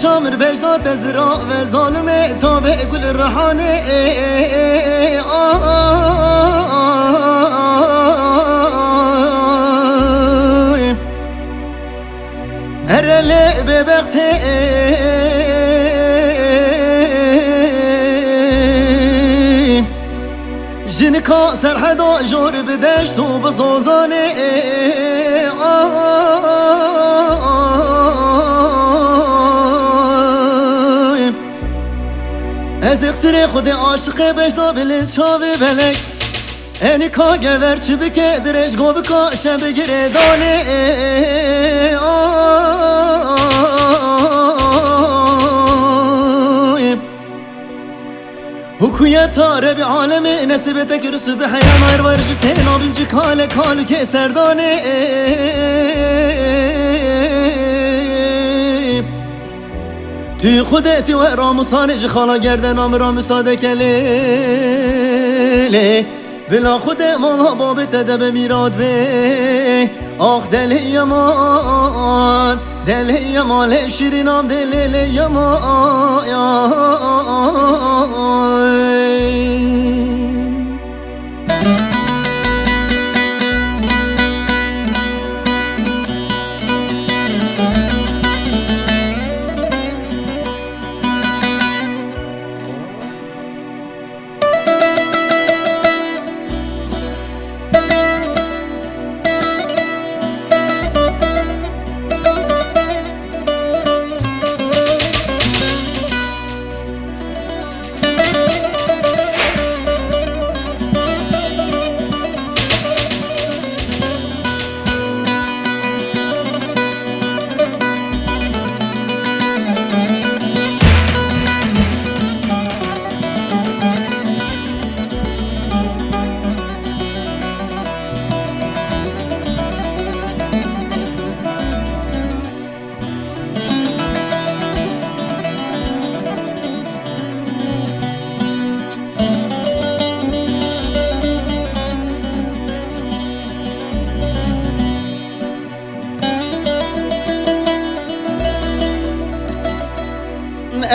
شامر بجداد تزرع و ظالم تابع گل رحانه هرلی ببخته جنکا سرحدا جور بدشت و بزازانه از اختر خود عاشق بشتا بلند چاوی بلک اینی کا گور چی بکه درش گو بکا شب گره دانه حکویت ربی عالم نسبت که رسو به حیان آیر وارش تینابیم چی کاله کالو که سردانه توی خودتی و راموسانه جی خالا گردن نام راموساده کلیله بلا خود مالا بابت دب میراد به آخ دل یمان دل یمان شیرینام دل یمان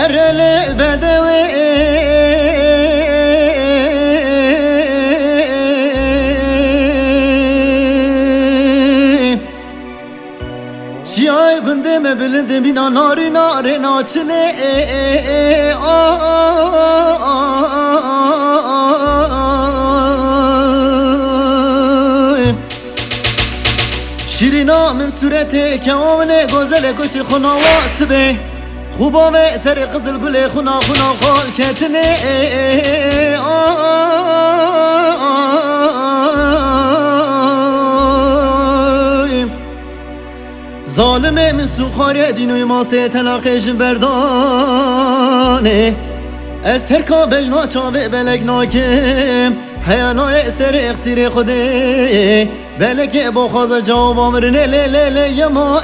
أرل البدوي شياي قندم بلند بنا ناري ناري ناچنه شیرینا من صورته که آمنه گوزل کچی خنا واسبه خوبا و سر قزل گل خنا خال کتنه ظالم من سوخاری دینوی ماسه تلاقش بردانه از ترکا بجنا چاوه بلک ناکم حیانای سر اخسیر خوده بلک با خواه جواب آمرنه لیلی یما